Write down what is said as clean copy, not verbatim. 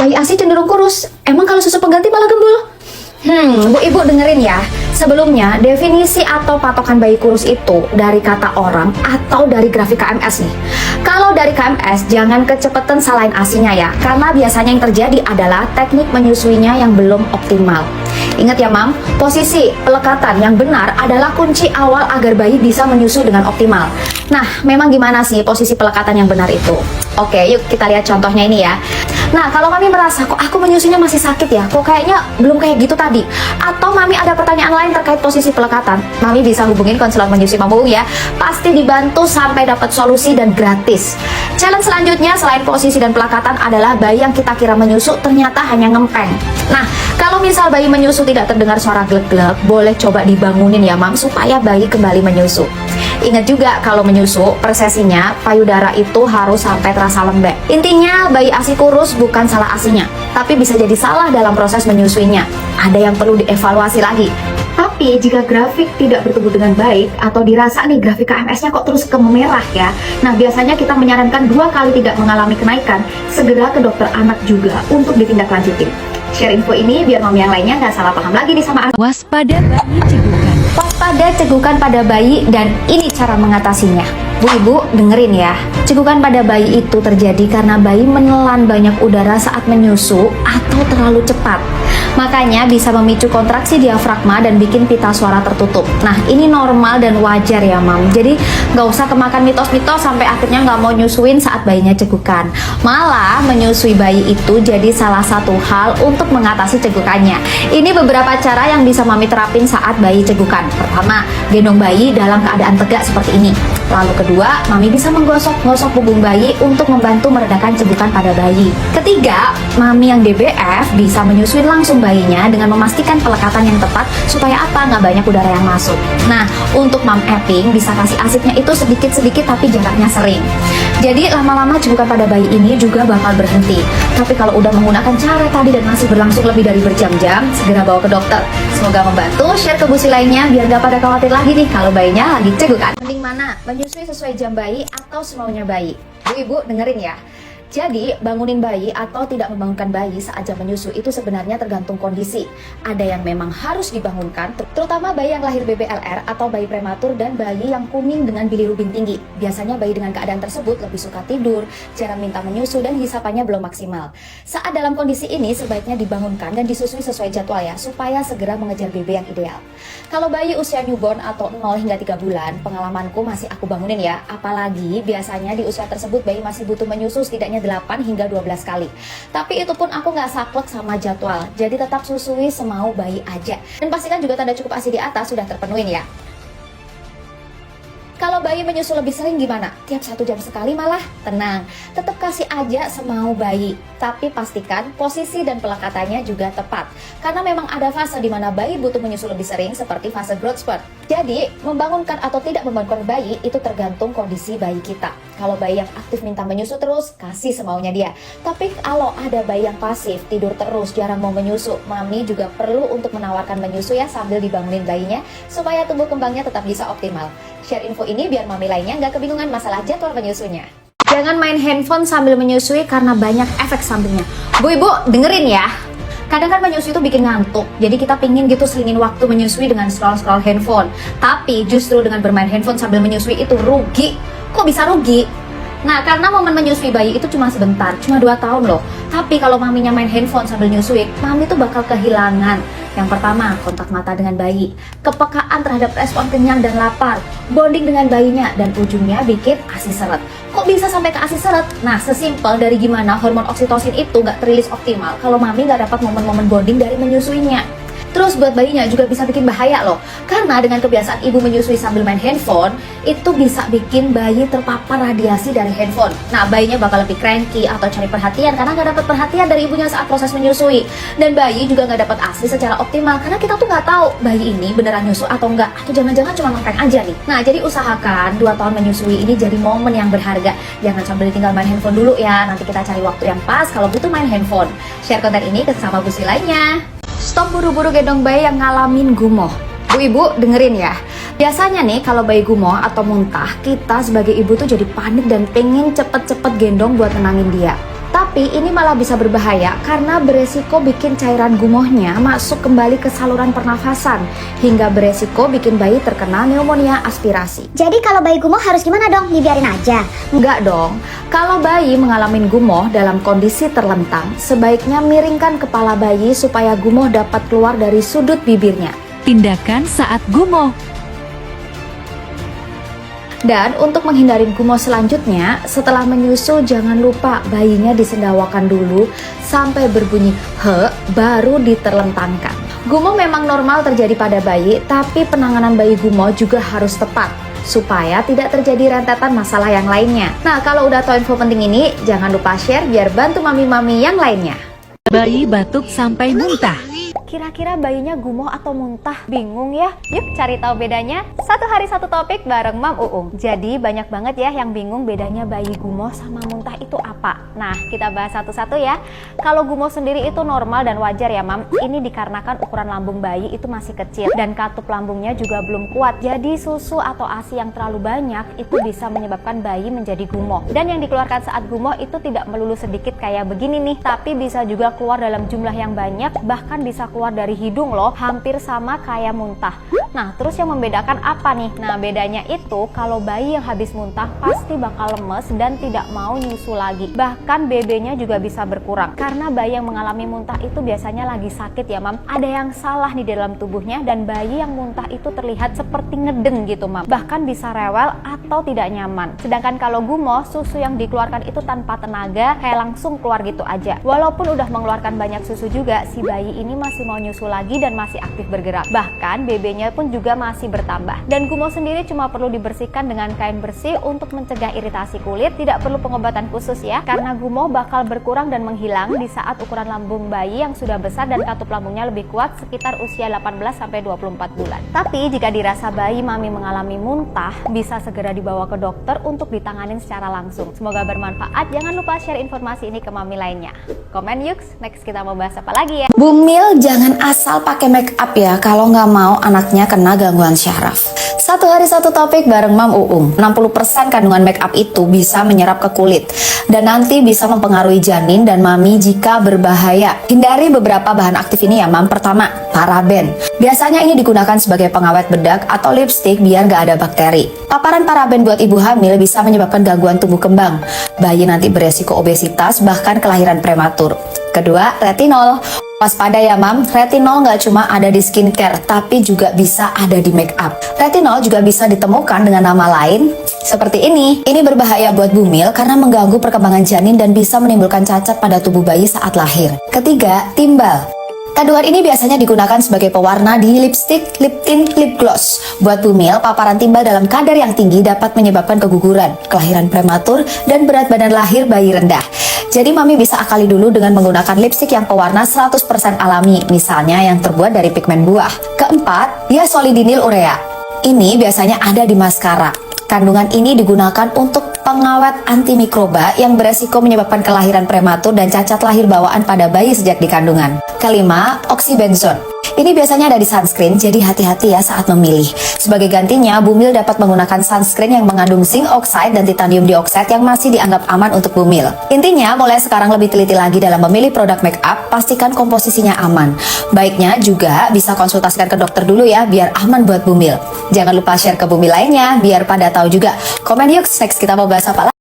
bayi ASI cenderung kurus. Emang kalau susu pengganti malah gembul? Bu ibu dengerin ya. Sebelumnya, definisi atau patokan bayi kurus itu dari kata orang atau dari grafik KMS nih. Kalau dari KMS, jangan kecepatan salahin ASINya ya, karena biasanya yang terjadi adalah teknik menyusuinya yang belum optimal. Ingat ya Mam, posisi pelekatan yang benar adalah kunci awal agar bayi bisa menyusu dengan optimal. Nah, memang gimana sih posisi pelekatan yang benar itu? Oke, yuk kita lihat contohnya ini ya. Nah, kalau Mami merasa kok aku menyusunya masih sakit ya, kok kayaknya belum kayak gitu tadi, atau Mami ada pertanyaan lain terkait posisi pelekatan, Mami bisa hubungin konselor menyusui Mama Uung ya. Pasti dibantu sampai dapat solusi dan gratis. Challenge selanjutnya selain posisi dan pelekatan adalah bayi yang kita kira menyusu ternyata hanya ngempeng. Nah, kalau misal bayi menyusu tidak terdengar suara glek-glek, boleh coba dibangunin ya Mam, supaya bayi kembali menyusu. Ingat juga kalau menyusu, persesinya payudara itu harus sampai terasa lembek. Intinya bayi ASI kurus bukan salah ASINya, tapi bisa jadi salah dalam proses menyusuinya. Ada yang perlu dievaluasi lagi. Tapi jika grafik tidak bertumbuh dengan baik atau dirasa nih grafik KMS-nya kok terus kemerah ya, nah biasanya kita menyarankan 2 kali tidak mengalami kenaikan, segera ke dokter anak juga untuk ditindaklanjuti. Share info ini biar mami yang lainnya nggak salah paham lagi nih sama aku. Waspada bayi cegukan. Waspada cegukan pada bayi dan ini cara mengatasinya. Bu ibu dengerin ya, cegukan pada bayi itu terjadi karena bayi menelan banyak udara saat menyusu atau terlalu cepat. Makanya bisa memicu kontraksi diafragma dan bikin pita suara tertutup. Nah ini normal dan wajar ya Mam. Jadi nggak usah kemakan mitos-mitos sampai akhirnya nggak mau nyusuin saat bayinya cegukan. Malah menyusui bayi itu jadi salah satu hal untuk mengatasi cegukannya. Ini beberapa cara yang bisa Mami terapin saat bayi cegukan. Pertama, gendong bayi dalam keadaan tegak seperti ini. Lalu kedua, Mami bisa menggosok-gosok punggung bayi untuk membantu meredakan cegukan pada bayi. Ketiga, Mami yang DBF bisa menyusuin langsung bayinya dengan memastikan pelekatan yang tepat supaya apa? Nggak banyak udara yang masuk. Nah, untuk Mam Epping bisa kasih asiknya itu sedikit-sedikit tapi jaraknya sering. Jadi lama-lama cegukan pada bayi ini juga bakal berhenti. Tapi kalau udah menggunakan cara tadi dan masih berlangsung lebih dari berjam-jam, segera bawa ke dokter. Semoga membantu. Share ke busi lainnya biar nggak pada khawatir lagi nih kalau bayinya lagi cegukan. Mending mana? Menyusui sesuai jam bayi atau semaunya bayi? Bu ibu dengerin ya. Jadi, bangunin bayi atau tidak membangunkan bayi saat jam menyusu itu sebenarnya tergantung kondisi. Ada yang memang harus dibangunkan, terutama bayi yang lahir BBLR atau bayi prematur dan bayi yang kuning dengan bilirubin tinggi. Biasanya bayi dengan keadaan tersebut lebih suka tidur, jarang minta menyusu, dan hisapannya belum maksimal. Saat dalam kondisi ini, sebaiknya dibangunkan dan disusui sesuai jadwal ya, supaya segera mengejar BB yang ideal. Kalau bayi usia newborn atau 0 hingga 3 bulan, pengalamanku masih aku bangunin ya. Apalagi biasanya di usia tersebut bayi masih butuh menyusu setidaknya 8 hingga 12 kali. Tapi itu pun aku nggak saklek sama jadwal. Jadi tetap susui semau bayi aja. Dan pastikan juga tanda cukup ASI di atas sudah terpenuhin ya. Kalau bayi menyusu lebih sering gimana? Tiap 1 jam sekali malah? Tenang, tetap kasih aja semau bayi. Tapi pastikan posisi dan pelekatannya juga tepat. Karena memang ada fase di mana bayi butuh menyusu lebih sering seperti fase growth spurt. Jadi, membangunkan atau tidak membangunkan bayi itu tergantung kondisi bayi kita. Kalau bayi yang aktif minta menyusu terus, kasih semaunya dia. Tapi kalau ada bayi yang pasif, tidur terus, jarang mau menyusu, Mami juga perlu untuk menawarkan menyusu ya sambil dibangunin bayinya supaya tumbuh kembangnya tetap bisa optimal. Share info ini biar mami lainnya nggak kebingungan masalah jadwal menyusunya. Jangan main handphone sambil menyusui karena banyak efek sampingnya. Bu ibu dengerin ya. Kadang kan menyusui itu bikin ngantuk. Jadi kita pingin gitu selingin waktu menyusui dengan scroll-scroll handphone. Tapi justru dengan bermain handphone sambil menyusui itu rugi. Kok bisa rugi? Nah, karena momen menyusui bayi itu cuma sebentar, cuma 2 tahun loh. Tapi kalau maminya main handphone sambil nyusui, mami tuh bakal kehilangan. Yang pertama, kontak mata dengan bayi, kepekaan terhadap respon kenyang dan lapar, bonding dengan bayinya, dan ujungnya bikin ASI seret. Kok bisa sampai ke ASI seret? Nah, sesimpel dari gimana hormon oksitosin itu nggak terilis optimal kalau mami nggak dapat momen-momen bonding dari menyusuinya. Terus buat bayinya juga bisa bikin bahaya loh. Karena dengan kebiasaan ibu menyusui sambil main handphone, itu bisa bikin bayi terpapar radiasi dari handphone. Nah, bayinya bakal lebih cranky atau cari perhatian karena nggak dapat perhatian dari ibunya saat proses menyusui. Dan bayi juga nggak dapat ASI secara optimal karena kita tuh nggak tahu bayi ini beneran nyusu atau enggak, atau jangan-jangan cuma ngeprank aja nih. Nah, jadi usahakan 2 tahun menyusui ini jadi momen yang berharga. Jangan sambil tinggal main handphone dulu ya. Nanti kita cari waktu yang pas kalau butuh main handphone. Share konten ini ke sesama busi lainnya. Stop buru-buru gendong bayi yang ngalamin gumoh. Bu ibu dengerin ya. Biasanya nih kalau bayi gumoh atau muntah, kita sebagai ibu tuh jadi panik dan pengen cepet-cepet gendong buat tenangin dia. Tapi ini malah bisa berbahaya karena beresiko bikin cairan gumohnya masuk kembali ke saluran pernafasan hingga beresiko bikin bayi terkena pneumonia aspirasi. Jadi kalau bayi gumoh harus gimana dong? Dibiarin aja? Enggak dong. Kalau bayi mengalami gumoh dalam kondisi terlentang, sebaiknya miringkan kepala bayi supaya gumoh dapat keluar dari sudut bibirnya. Tindakan saat gumoh. Dan untuk menghindari gumoh selanjutnya, setelah menyusu jangan lupa bayinya disendawakan dulu sampai berbunyi he, baru diterlentangkan. Gumoh memang normal terjadi pada bayi, tapi penanganan bayi gumoh juga harus tepat supaya tidak terjadi rentetan masalah yang lainnya. Nah, kalau udah tahu info penting ini, jangan lupa share biar bantu mami-mami yang lainnya. Bayi batuk sampai muntah. Kira-kira bayinya gumoh atau muntah? Bingung ya? Yuk cari tahu bedanya. Satu hari satu topik bareng Mam Uung. Jadi banyak banget ya yang bingung bedanya bayi gumoh sama muntah itu apa. Nah, kita bahas satu-satu ya. Kalau gumoh sendiri itu normal dan wajar ya Mam. Ini dikarenakan ukuran lambung bayi itu masih kecil dan katup lambungnya juga belum kuat. Jadi susu atau ASI yang terlalu banyak itu bisa menyebabkan bayi menjadi gumoh. Dan yang dikeluarkan saat gumoh itu tidak melulu sedikit kayak begini nih, tapi bisa juga keluar dalam jumlah yang banyak, bahkan bisa keluar dari hidung loh, hampir sama kayak muntah. Nah, terus yang membedakan apa nih? Nah, bedanya itu kalau bayi yang habis muntah pasti bakal lemes dan tidak mau nyusu lagi. Bahkan BB-nya juga bisa berkurang. Karena bayi yang mengalami muntah itu biasanya lagi sakit ya, Mam. Ada yang salah nih di dalam tubuhnya dan bayi yang muntah itu terlihat seperti ngeden gitu, Mam. Bahkan bisa rewel atau tidak nyaman. Sedangkan kalau gumoh, susu yang dikeluarkan itu tanpa tenaga, kayak langsung keluar gitu aja. Walaupun udah mengeluarkan banyak susu juga, si bayi ini masih mau nyusu lagi dan masih aktif bergerak. Bahkan BB-nya pun juga masih bertambah. Dan gumoh sendiri cuma perlu dibersihkan dengan kain bersih untuk mencegah iritasi kulit, tidak perlu pengobatan khusus ya. Karena gumoh bakal berkurang dan menghilang di saat ukuran lambung bayi yang sudah besar dan katup lambungnya lebih kuat sekitar usia 18-24 bulan. Tapi jika dirasa bayi mami mengalami muntah, bisa segera dibawa ke dokter untuk ditanganin secara langsung. Semoga bermanfaat. Jangan lupa share informasi ini ke mami lainnya. Komen yuk, next kita mau bahas apa lagi ya? Bumil jangan asal pakai make up ya kalau nggak mau anaknya kena gangguan syaraf. Satu hari satu topik bareng Mam Uung. 60% kandungan make up itu bisa menyerap ke kulit dan nanti bisa mempengaruhi janin dan mami jika berbahaya. Hindari beberapa bahan aktif ini ya Mam. Pertama, paraben. Biasanya ini digunakan sebagai pengawet bedak atau lipstick biar nggak ada bakteri. Paparan paraben buat ibu hamil bisa menyebabkan gangguan tumbuh kembang. Bayi nanti beresiko obesitas bahkan kelahiran prematur. Kedua, retinol. Waspada ya Mam, retinol nggak cuma ada di skincare, tapi juga bisa ada di make up. Retinol juga bisa ditemukan dengan nama lain seperti ini. Ini berbahaya buat bumil karena mengganggu perkembangan janin dan bisa menimbulkan cacat pada tubuh bayi saat lahir. Ketiga, timbal. Kandungan ini biasanya digunakan sebagai pewarna di lipstick, lip tint, lip gloss. Buat bumil, paparan timbal dalam kadar yang tinggi dapat menyebabkan keguguran, kelahiran prematur, dan berat badan lahir bayi rendah. Jadi mami bisa akali dulu dengan menggunakan lipstick yang pewarna 100% alami, misalnya yang terbuat dari pigmen buah. Keempat, diasolidinil urea. Ini biasanya ada di maskara. Kandungan ini digunakan untuk pengawet antimikroba yang beresiko menyebabkan kelahiran prematur dan cacat lahir bawaan pada bayi sejak di kandungan. Kelima, oxybenzone. Ini biasanya ada di sunscreen, jadi hati-hati ya saat memilih. Sebagai gantinya, bumil dapat menggunakan sunscreen yang mengandung zinc oxide dan titanium dioxide yang masih dianggap aman untuk bumil. Intinya, mulai sekarang lebih teliti lagi dalam memilih produk make up, pastikan komposisinya aman. Baiknya juga bisa konsultasikan ke dokter dulu ya, biar aman buat bumil. Jangan lupa share ke bumil lainnya, biar pada tahu juga. Komen yuk, next kita mau bahas apa lagi?